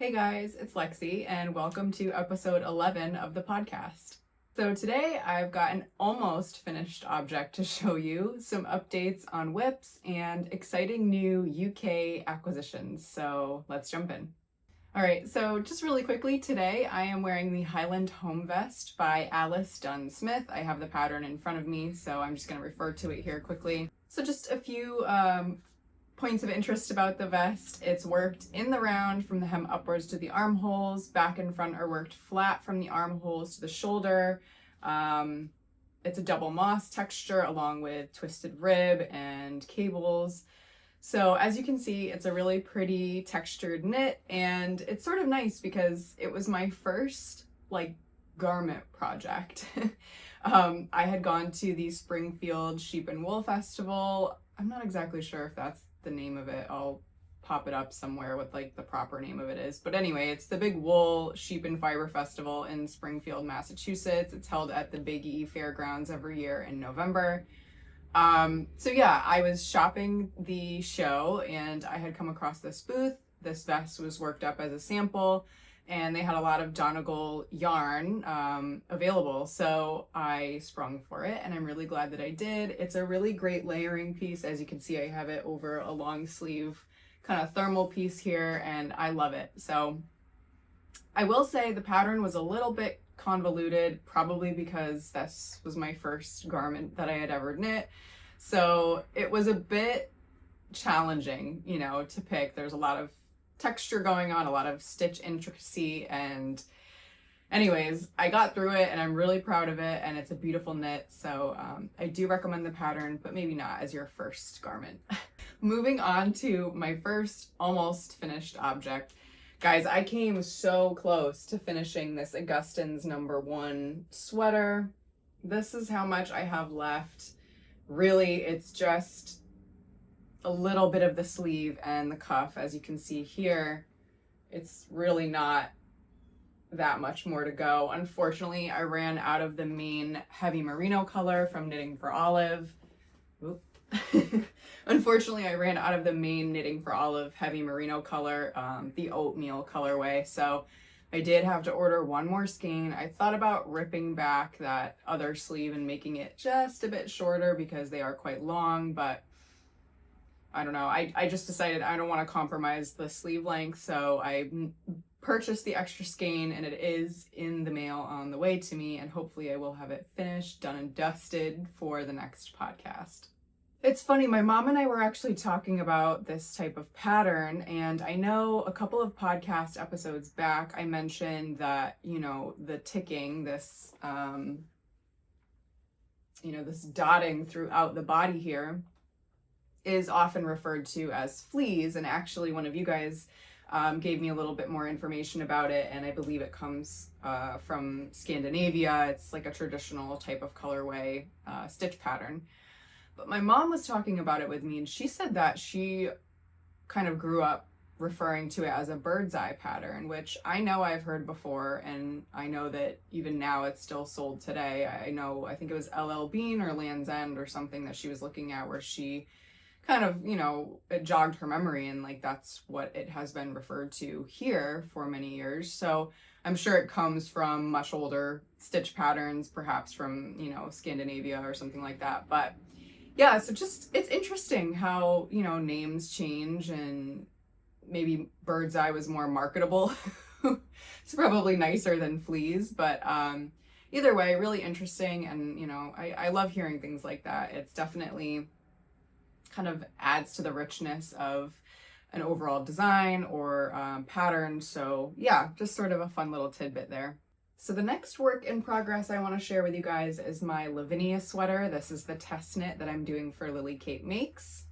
Hey guys, it's Lexi, and welcome to episode 11 of the podcast. So today I've got an almost finished object to show you, some updates on whips, and exciting new UK acquisitions. So let's jump in. All right, so just really quickly, today I am wearing the Highland Home Vest by Alice Dunn Smith. I have the pattern in front of me, so I'm just going to refer to it here quickly. So just a few points of interest about the vest. It's worked in the round from the hem upwards to the armholes. Back and front are worked flat from the armholes to the shoulder. It's a double moss texture along with twisted rib and cables. So as you can see, it's a really pretty textured knit, and it's sort of nice because it was my first garment project. I had gone to the Springfield Sheep and Wool Festival. I'm not exactly sure if that's the name of it. I'll pop it up somewhere with the proper name of it is. But anyway, it's the big wool, sheep and fiber festival in Springfield, Massachusetts. It's held at the Big E Fairgrounds every year in November. So yeah, I was shopping the show and I had come across this booth. This vest was worked up as a sample and they had a lot of Donegal yarn available. So I sprung for it and I'm really glad that I did. It's a really great layering piece. As you can see, I have it over a long sleeve kind of thermal piece here and I love it. So I will say the pattern was a little bit convoluted, probably because this was my first garment that I had ever knit. So it was a bit challenging, to pick. There's a lot of texture going on, a lot of stitch intricacy, and anyways, I got through it and I'm really proud of it and it's a beautiful knit. So I do recommend the pattern, but maybe not as your first garment. Moving on to my first almost finished object. Guys, I came so close to finishing this Augustins #1 sweater. This is how much I have left. Really, it's just a little bit of the sleeve and the cuff, as you can see here. It's really not that much more to go. Unfortunately, I ran out of the main heavy merino color from Knitting for Olive. Unfortunately, I ran out of the main Knitting for Olive heavy merino color, the oatmeal colorway. So I did have to order one more skein. I thought about ripping back that other sleeve and making it just a bit shorter because they are quite long, but I don't know. I just decided I don't want to compromise the sleeve length. So I purchased the extra skein and it is in the mail on the way to me. And hopefully I will have it finished, done and dusted for the next podcast. It's funny, my mom and I were actually talking about this type of pattern, and I know a couple of podcast episodes back I mentioned that, the ticking, this, this dotting throughout the body here is often referred to as fleas, and actually one of you guys gave me a little bit more information about it, and I believe it comes from Scandinavia. It's like a traditional type of colorway stitch pattern. But my mom was talking about it with me and she said that she kind of grew up referring to it as a bird's eye pattern, which I know I've heard before, and I know that even now it's still sold today. I think it was LL Bean or Land's End or something that she was looking at where she kind of, it jogged her memory, and that's what it has been referred to here for many years. So I'm sure it comes from much older stitch patterns, perhaps from, Scandinavia or something like that. But yeah, so it's interesting how, names change, and maybe bird's eye was more marketable. It's probably nicer than fleas, but either way, really interesting. And, I love hearing things like that. It's definitely kind of adds to the richness of an overall design or pattern. So yeah, just sort of a fun little tidbit there. So the next work in progress I want to share with you guys is my Lavinia sweater. This is the test knit that I'm doing for Lily Kate Makes.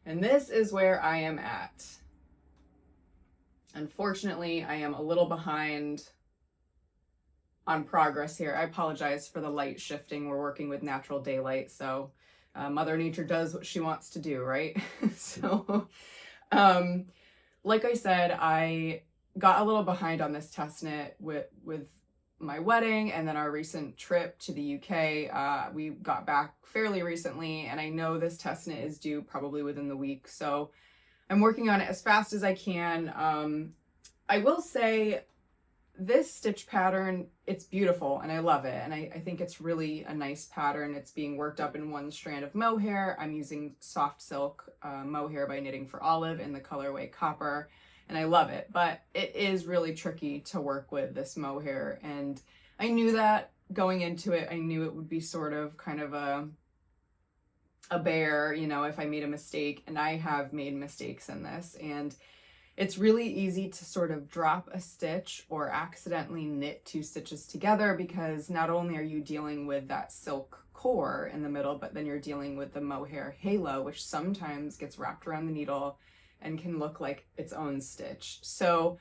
And this is where I am at. Unfortunately, I am a little behind on progress here. I apologize for the light shifting. We're working with natural daylight, so Mother Nature does what she wants to do, right? So, like I said, I got a little behind on this test knit with my wedding and then our recent trip to the UK. We got back fairly recently, and I know this test knit is due probably within the week. So I'm working on it as fast as I can. I will say this stitch pattern, it's beautiful and I love it. And I think it's really a nice pattern. It's being worked up in one strand of mohair. I'm using soft silk mohair by Knitting for Olive in the colorway Copper, and I love it. But it is really tricky to work with this mohair, and I knew that going into it. I knew it would be sort of kind of a bear, you know, if I made a mistake, and I have made mistakes in this, and it's really easy to sort of drop a stitch or accidentally knit two stitches together, because not only are you dealing with that silk core in the middle, but then you're dealing with the mohair halo, which sometimes gets wrapped around the needle and can look like its own stitch. So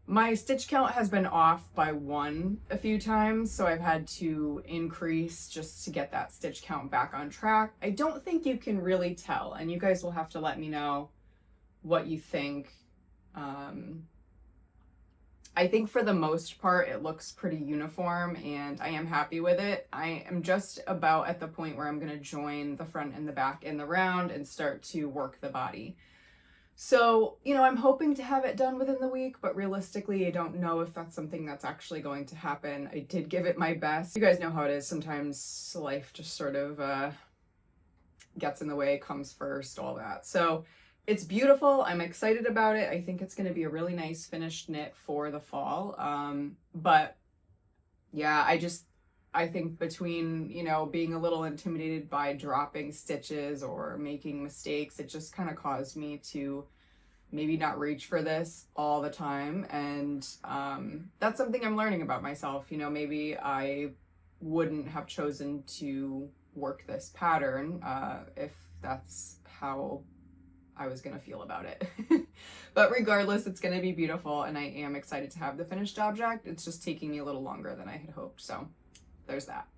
my stitch count has been off by 1 a few times, so I've had to increase just to get that stitch count back on track. I don't think you can really tell, and you guys will have to let me know what you think. I think for the most part it looks pretty uniform and I am happy with it. I am just about at the point where I'm going to join the front and the back in the round and start to work the body. So, you know, I'm hoping to have it done within the week, but realistically, I don't know if that's something that's actually going to happen. I did give it my best. You guys know how it is. Sometimes life just sort of gets in the way, comes first, all that. So it's beautiful. I'm excited about it. I think it's going to be a really nice finished knit for the fall. But yeah, I think between, you know, being a little intimidated by dropping stitches or making mistakes, it just kind of caused me to maybe not reach for this all the time. And that's something I'm learning about myself. You know, maybe I wouldn't have chosen to work this pattern if that's how I was going to feel about it. But regardless, it's going to be beautiful and I am excited to have the finished object. It's just taking me a little longer than I had hoped. So there's that.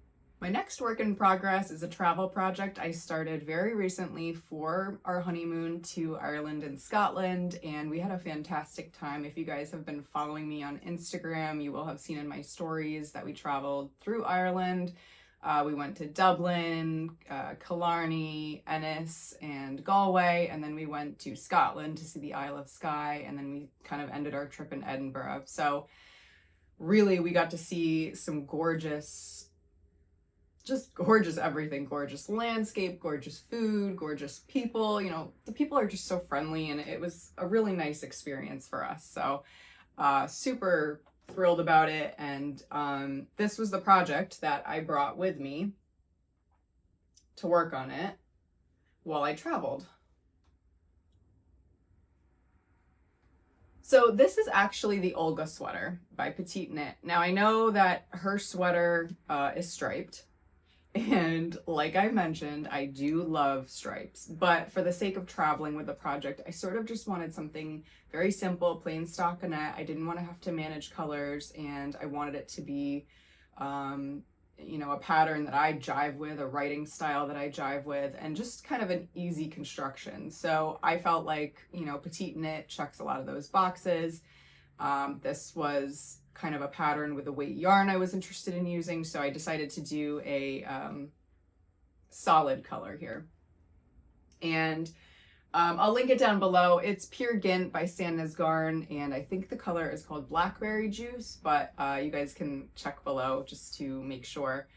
My next work in progress is a travel project I started very recently for our honeymoon to Ireland and Scotland, and we had a fantastic time. If you guys have been following me on Instagram, you will have seen in my stories that we traveled through Ireland. We went to Dublin, Killarney, Ennis, and Galway, and then we went to Scotland to see the Isle of Skye, and then we kind of ended our trip in Edinburgh. So really, we got to see some gorgeous, just gorgeous everything, gorgeous landscape, gorgeous food, gorgeous people. You know, the people are just so friendly, and it was a really nice experience for us. So super thrilled about it. And this was the project that I brought with me to work on it while I traveled. So this is actually the Olga sweater by PetiteKnit. Now I know that her sweater is striped, and like I mentioned, I do love stripes, but for the sake of traveling with the project, I sort of just wanted something very simple, plain stockinette. I didn't want to have to manage colors, and I wanted it to be, you know, a pattern that I jive with, a writing style that I jive with, and just kind of an easy construction. So I felt like, you know, PetiteKnit checks a lot of those boxes. This was kind of a pattern with a weight yarn I was interested in using, so I decided to do a solid color here. And I'll link it down below. It's Pure Gint by Sandnes Garn, and I think the color is called Blackberry Juice, but you guys can check below just to make sure.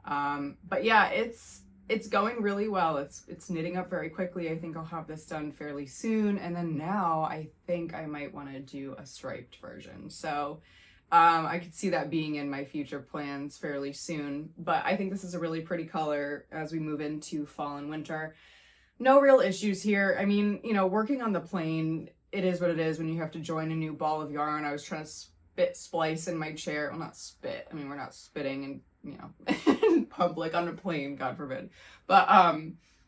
But yeah, it's going really well. It's knitting up very quickly. I think I'll have this done fairly soon, and then now I think I might want to do a striped version. So I could see that being in my future plans fairly soon, but I think this is a really pretty color as we move into fall and winter. No real issues here. I mean, you know, working on the plane, it is what it is when you have to join a new ball of yarn. I was trying to spit splice in my chair. Well, not spit. I mean, we're not spitting in, you know, in public on a plane, God forbid. But,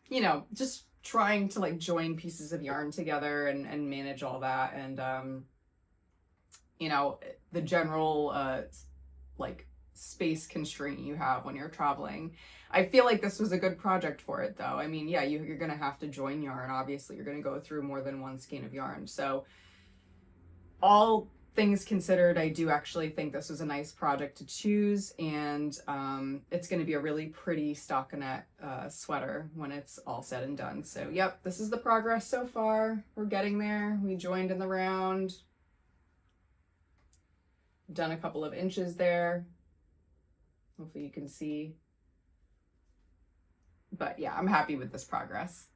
you know, just trying to like join pieces of yarn together and manage all that. And, you know, the general, like space constraint you have when you're traveling. I feel like this was a good project for it though. I mean, yeah, you're going to have to join yarn. Obviously, you're going to go through more than one skein of yarn. So all things considered, I do actually think this was a nice project to choose, and it's going to be a really pretty stockinette sweater when it's all said and done. So yep, this is the progress so far. We're getting there. We joined in the round. Done a couple of inches there. Hopefully you can see. But yeah, I'm happy with this progress.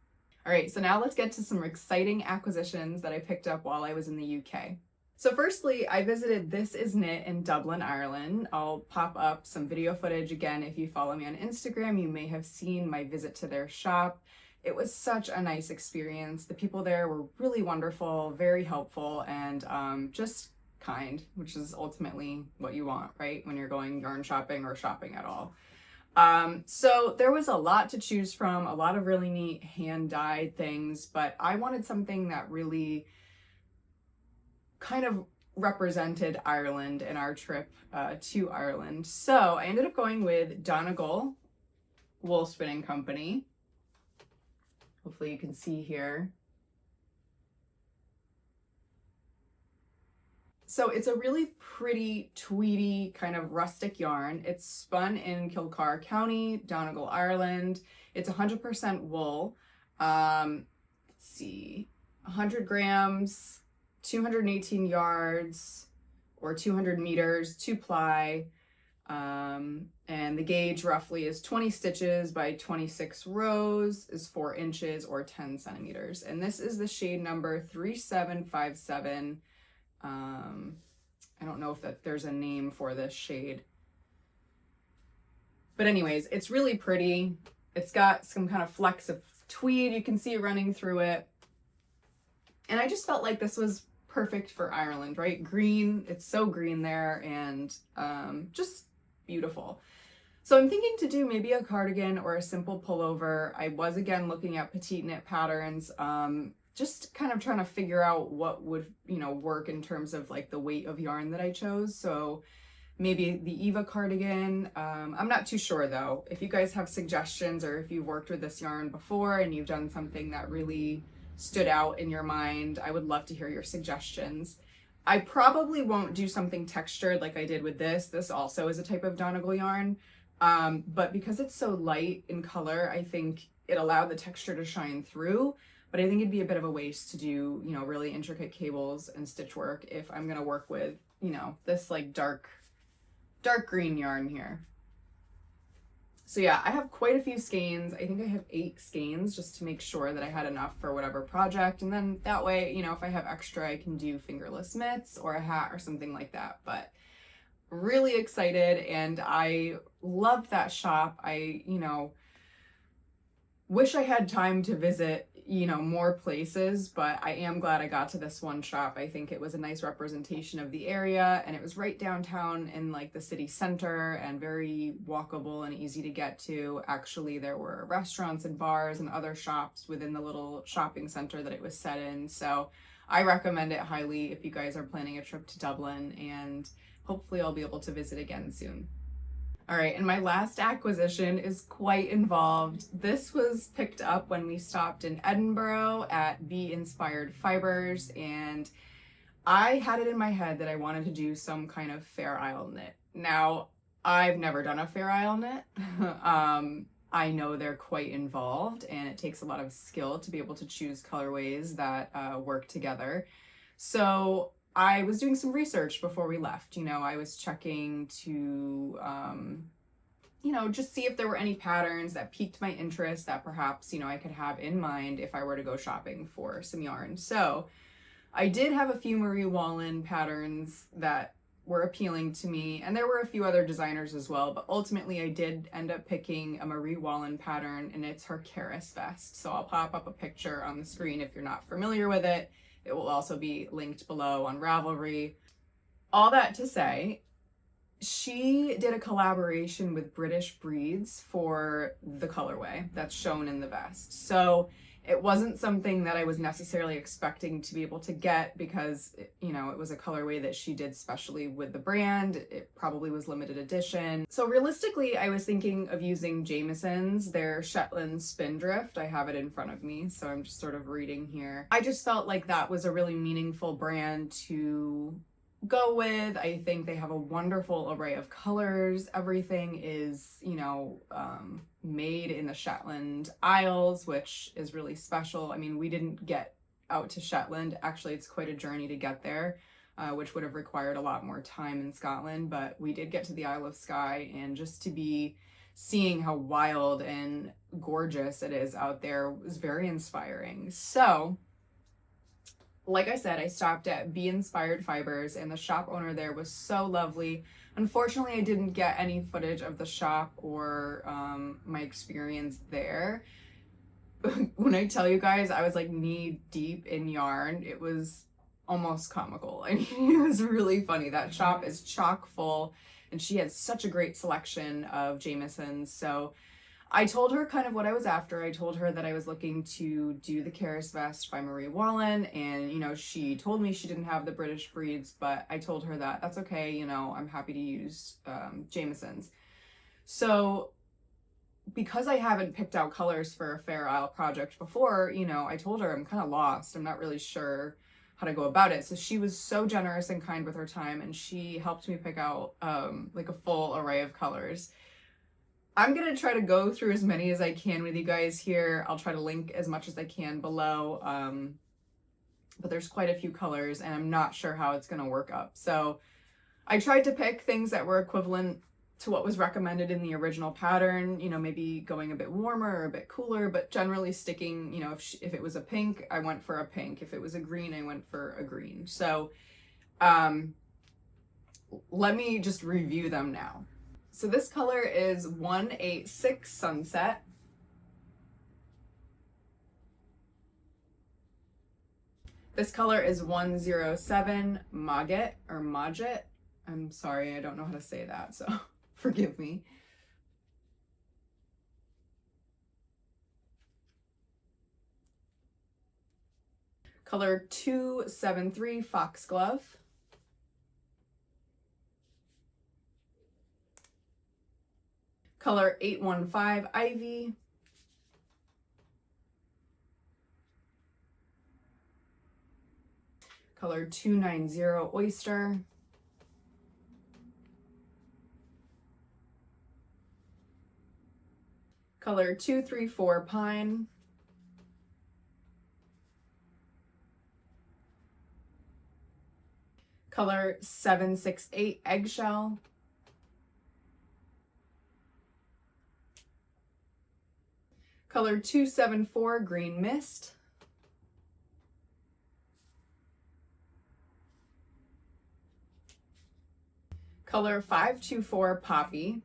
All right, so now let's get to some exciting acquisitions that I picked up while I was in the UK. So firstly, I visited This Is Knit in Dublin, Ireland. I'll pop up some video footage again. If you follow me on Instagram, you may have seen my visit to their shop. It was such a nice experience. The people there were really wonderful, very helpful, and just kind, which is ultimately what you want, right? When you're going yarn shopping or shopping at all. So there was a lot to choose from, a lot of really neat hand-dyed things, but I wanted something that really kind of represented Ireland in our trip to Ireland. So I ended up going with Donegal Wool Spinning Company. Hopefully you can see here. So it's a really pretty tweedy kind of rustic yarn. It's spun in Kilcar County, Donegal, Ireland. It's 100% wool. Let's see, 100 grams, 218 yards or 200 meters, 2-ply. And the gauge roughly is 20 stitches by 26 rows, is 4 inches or 10 centimeters. And this is the shade number 3757. I don't know if there's a name for this shade. But anyways, it's really pretty. It's got some kind of flecks of tweed you can see running through it. And I just felt like this was perfect for Ireland, right? Green, it's so green there, and just beautiful. So I'm thinking to do maybe a cardigan or a simple pullover. I was again looking at PetiteKnit patterns, just kind of trying to figure out what would, work in terms of like the weight of yarn that I chose. So maybe the Eva cardigan. I'm not too sure though. If you guys have suggestions, or if you've worked with this yarn before and you've done something that really stood out in your mind, I would love to hear your suggestions. I probably won't do something textured like I did with this. This also is a type of Donegal yarn. But because it's so light in color, I think it allowed the texture to shine through. But I think it'd be a bit of a waste to do, really intricate cables and stitch work if I'm gonna work with, this like dark green yarn here. So yeah, I have quite a few skeins. I think I have 8 skeins just to make sure that I had enough for whatever project. And then that way, if I have extra, I can do fingerless mitts or a hat or something like that. But really excited, and I loved that shop. I, wish I had time to visit, more places, but I am glad I got to this one shop. I think it was a nice representation of the area, and it was right downtown in like the city center and very walkable and easy to get to. Actually, there were restaurants and bars and other shops within the little shopping center that it was set in. So I recommend it highly if you guys are planning a trip to Dublin, and hopefully I'll be able to visit again soon. All right, and my last acquisition is quite involved. This was picked up when we stopped in Edinburgh at Be Inspired Fibers, and I had it in my head that I wanted to do some kind of Fair Isle knit. Now, I've never done a Fair Isle knit. I know they're quite involved, and it takes a lot of skill to be able to choose colorways that work together. So I was doing some research before we left. I was checking to, just see if there were any patterns that piqued my interest that perhaps, I could have in mind if I were to go shopping for some yarn. So I did have a few Marie Wallin patterns that were appealing to me, and there were a few other designers as well, but ultimately I did end up picking a Marie Wallin pattern, and it's her Keris vest. So I'll pop up a picture on the screen if you're not familiar with it. It will also be linked below on Ravelry. All that to say, she did a collaboration with British Breeds for the colorway that's shown in the vest. So it wasn't something that I was necessarily expecting to be able to get because, it was a colorway that she did specially with the brand. It probably was limited edition. So realistically, I was thinking of using Jamieson's, their Shetland Spindrift. I have it in front of me, so I'm just sort of reading here. I just felt like that was a really meaningful brand to go with. I think they have a wonderful array of colors. Everything is, you know, made in the Shetland Isles, which is really special. I mean, we didn't get out to Shetland. Actually, it's quite a journey to get there, which would have required a lot more time in Scotland, but we did get to the Isle of Skye, and just to be seeing how wild and gorgeous it is out there was very inspiring. So, like I said, I stopped at Be Inspired Fibers, and the shop owner there was so lovely. Unfortunately, I didn't get any footage of the shop or my experience there. When I tell you guys, I was like knee deep in yarn. It was almost comical. I mean, it was really funny. That shop is chock full, and she had such a great selection of Jamiesons. So I told her kind of what I was after. I told her that I was looking to do the Karis vest by Marie Wallen, and, you know, she told me she didn't have the British breeds, but I told her that that's okay, you know, I'm happy to use Jamiesons. So because I haven't picked out colors for a Fair Isle project before, you know, I told her I'm kind of lost. I'm not really sure how to go about it. So she was so generous and kind with her time, and she helped me pick out like a full array of colors. I'm going to try to go through as many as I can with you guys here. I'll try to link as much as I can below. But there's quite a few colors, and I'm not sure how it's going to work up. So I tried to pick things that were equivalent to what was recommended in the original pattern, you know, maybe going a bit warmer or a bit cooler, but generally sticking, you know, if it was a pink, I went for a pink. If it was a green, I went for a green. So let me just review them now. So this color is 186 Sunset. This color is 107 Magget or Maget. I'm sorry, I don't know how to say that, so forgive me. Color 273 Foxglove. Color 815 Ivy. Color 290 Oyster. Color 234 Pine. Color 768 Eggshell. Color 274 Green Mist. Color 524 Poppy.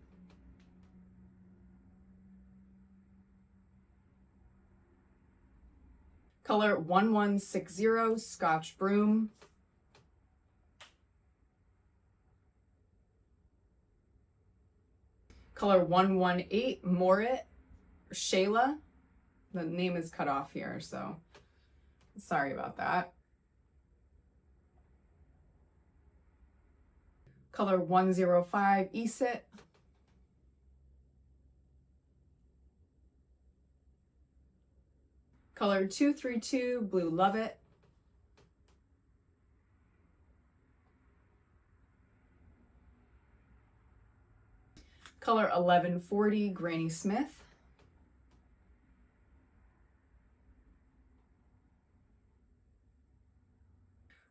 Color 1160 Scotch Broom. Color 118 Morit. Shayla. The name is cut off here, so sorry about that. Color 105 Eset. Color 232 Blue Lovett. Color 1140 Granny Smith.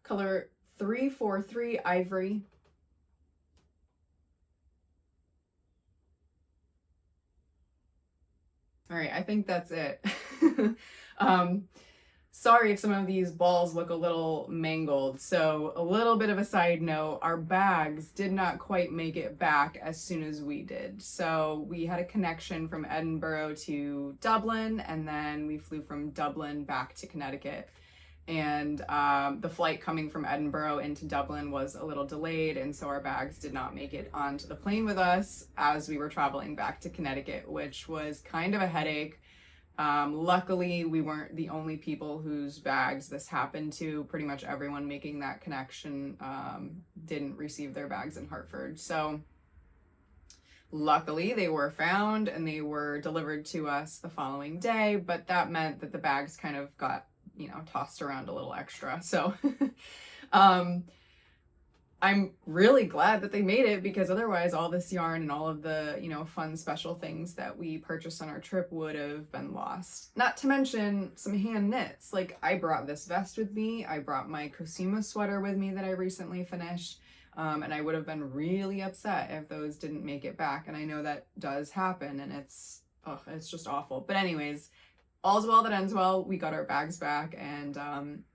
Color 343 Ivory. All right, I think that's it. Sorry if some of these balls look a little mangled. So a little bit of a side note, our bags did not quite make it back as soon as we did. So we had a connection from Edinburgh to Dublin, and then we flew from Dublin back to Connecticut. And the flight coming from Edinburgh into Dublin was a little delayed, and so our bags did not make it onto the plane with us as we were traveling back to Connecticut, which was kind of a headache. Luckily, we weren't the only people whose bags this happened to. Pretty much everyone making that connection didn't receive their bags in Hartford. So luckily, they were found and they were delivered to us the following day, but that meant that the bags kind of got, you know, tossed around a little extra. So I'm really glad that they made it, because otherwise all this yarn and all of the, fun special things that we purchased on our trip would have been lost. Not to mention some hand knits. Like, I brought this vest with me. I brought my Cosima sweater with me that I recently finished. And I would have been really upset if those didn't make it back. And I know that does happen, and it's just awful. But anyways, all's well that ends well. We got our bags back, and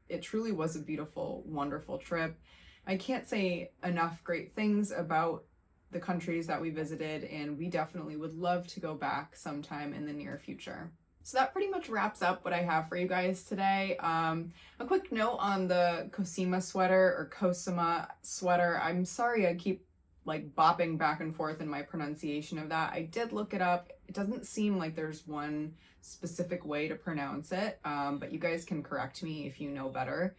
it truly was a beautiful, wonderful trip. I can't say enough great things about the countries that we visited, and we definitely would love to go back sometime in the near future. So that pretty much wraps up what I have for you guys today. A quick note on the Cosima sweater, or Cosima sweater. I'm sorry I keep like bopping back and forth in my pronunciation of that. I did look it up. It doesn't seem like there's one specific way to pronounce it, but you guys can correct me if you know better.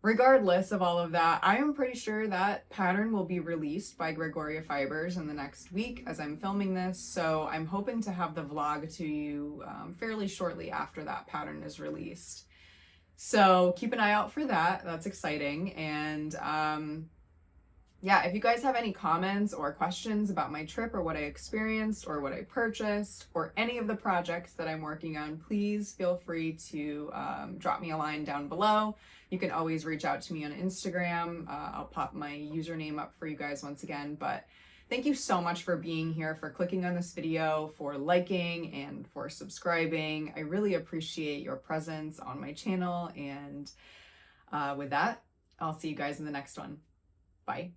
Regardless of all of that, I am pretty sure that pattern will be released by Gregoria Fibers in the next week as I'm filming this, so I'm hoping to have the vlog to you fairly shortly after that pattern is released. So keep an eye out for that. That's exciting. And yeah, if you guys have any comments or questions about my trip, or what I experienced, or what I purchased, or any of the projects that I'm working on, please feel free to drop me a line down below. You can always reach out to me on Instagram. I'll pop my username up for you guys once again. But thank you so much for being here, for clicking on this video, for liking, and for subscribing. I really appreciate your presence on my channel. And with that, I'll see you guys in the next one. Bye.